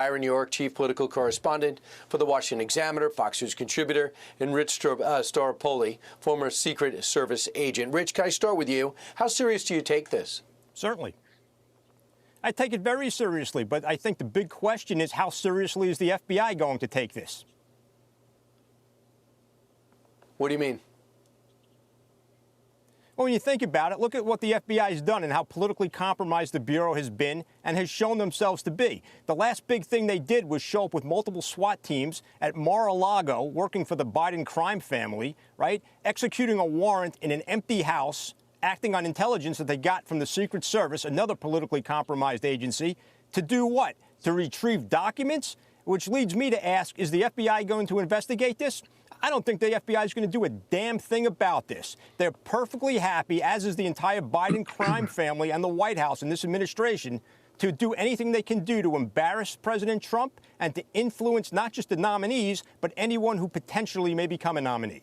Byron, New York, chief political correspondent for the Washington Examiner, Fox News contributor, and Rich Staropoli, former Secret Service agent. Rich, can I start with you? How serious do you take this? Certainly. I take it very seriously, but I think the big question is how seriously is the FBI going to take this? What do you mean? Well, when you think about it, look at what the FBI has done and how politically compromised the Bureau has been and has shown themselves to be. The last big thing they did was show up with multiple SWAT teams at Mar-a-Lago working for the Biden crime family, right? Executing a warrant in an empty house, acting on intelligence that they got from the Secret Service, another politically compromised agency, to do what? To retrieve documents? Which leads me to ask, is the FBI going to investigate this? I don't think the FBI is going to do a damn thing about this. They're perfectly happy, as is the entire Biden crime family and the White House and this administration, to do anything they can do to embarrass President Trump and to influence not just the nominees, but anyone who potentially may become a nominee.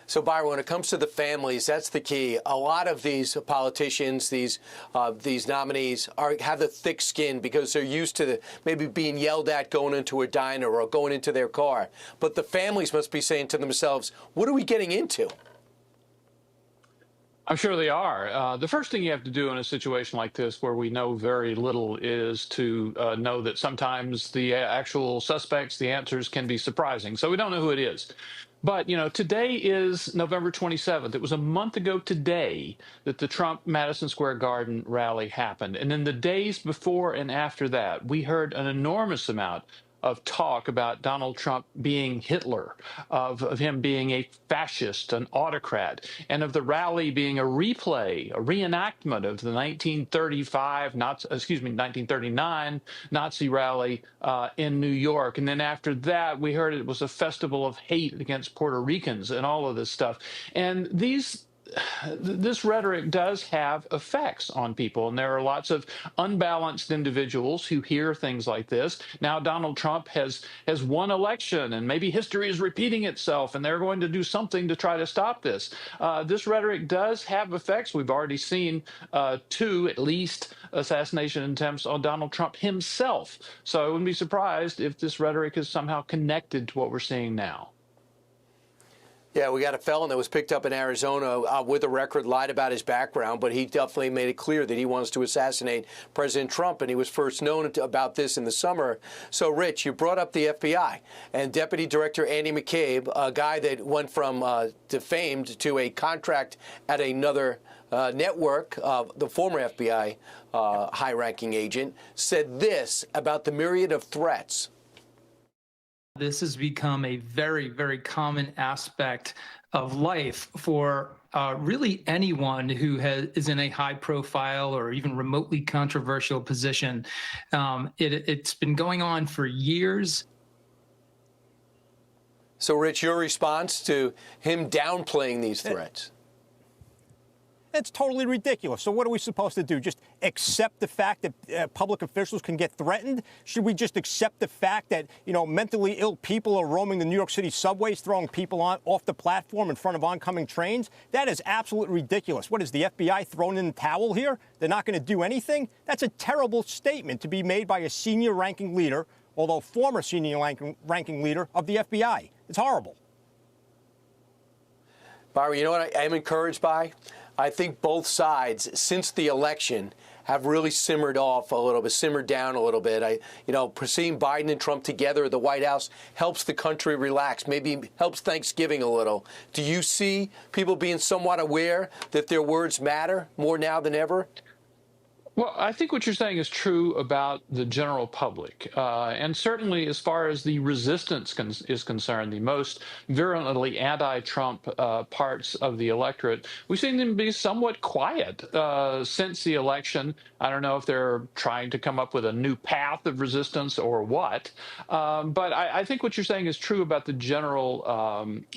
So, Byron, when it comes to the families, that's the key. A lot of these politicians, these nominees, have the thick skin because they're used to maybe being yelled at going into a diner or going into their car. But the families must be saying to themselves, what are we getting into? I'm sure they are. The first thing you have to do in a situation like this where we know very little is to know that sometimes the actual suspects, the answers can be surprising. So we don't know who it is. But, you know, today is November 27th. It was a month ago today that the Trump Madison Square Garden rally happened. And in the days before and after that, we heard an enormous amount of talk about Donald Trump being Hitler, of him being a fascist, an autocrat, and of the rally being a replay, a reenactment of the 1939 Nazi rally in New York. And then after that, we heard it was a festival of hate against Puerto Ricans and all of this stuff. And this rhetoric does have effects on people, and there are lots of unbalanced individuals who hear things like this. Now Donald Trump has won election, and maybe history is repeating itself, and they're going to do something to try to stop this. This rhetoric does have effects. We've already seen two, at least, assassination attempts on Donald Trump himself. So I wouldn't be surprised if this rhetoric is somehow connected to what we're seeing now. Yeah, we got a felon that was picked up in Arizona with a record, lied about his background, but he definitely made it clear that he wants to assassinate President Trump, and he was first known about this in the summer. So, Rich, you brought up the FBI, and Deputy Director Andy McCabe, a guy that went from defamed to a contract at another network, the former FBI high-ranking agent, said this about the myriad of threats. This has become a very, very common aspect of life for really anyone who is in a high profile or even remotely controversial position. It's been going on for years. So, Rich, your response to him downplaying these threats? It's totally ridiculous. So what are we supposed to do? Just accept the fact that public officials can get threatened? Should we just accept the fact that, you know, mentally ill people are roaming the New York City subways, throwing people off the platform in front of oncoming trains? That is absolutely ridiculous. What is the FBI thrown in the towel here? They're not going to do anything? That's a terrible statement to be made by a senior ranking leader, although former senior ranking leader of the FBI. It's horrible. Byron, you know what I am encouraged by? I think both sides, since the election, have really simmered off a little bit, simmered down a little bit. Seeing Biden and Trump together at the White House helps the country relax, maybe helps Thanksgiving a little. Do you see people being somewhat aware that their words matter more now than ever? Well, I think what you're saying is true about the general public. And certainly as far as the resistance is concerned, the most virulently anti-Trump parts of the electorate, we've seen them be somewhat quiet since the election. I don't know if they're trying to come up with a new path of resistance or what. But I think what you're saying is true about the general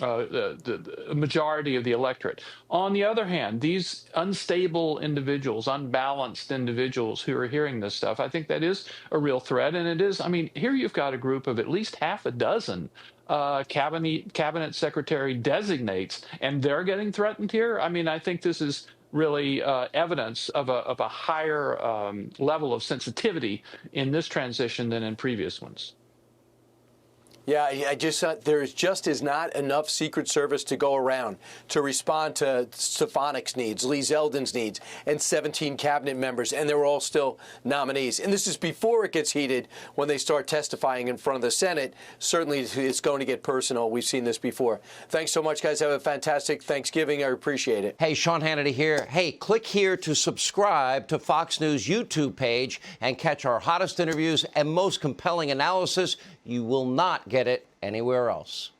the majority of the electorate. On the other hand, these unstable individuals, unbalanced individuals who are hearing this stuff, I think that is a real threat. And it is, I mean, here you've got a group of at least half a dozen cabinet secretary designates, and they're getting threatened here. I mean, I think this is really evidence of a higher level of sensitivity in this transition than in previous ones. Yeah, I just there is not enough Secret Service to go around to respond to Stefanik's needs, Lee Zeldin's needs, and 17 cabinet members, and they were all still nominees. And this is before it gets heated when they start testifying in front of the Senate. Certainly, it's going to get personal. We've seen this before. Thanks so much, guys. Have a fantastic Thanksgiving. I appreciate it. Hey, Sean Hannity here. Hey, click here to subscribe to Fox News YouTube page and catch our hottest interviews and most compelling analysis. You will not get it anywhere else.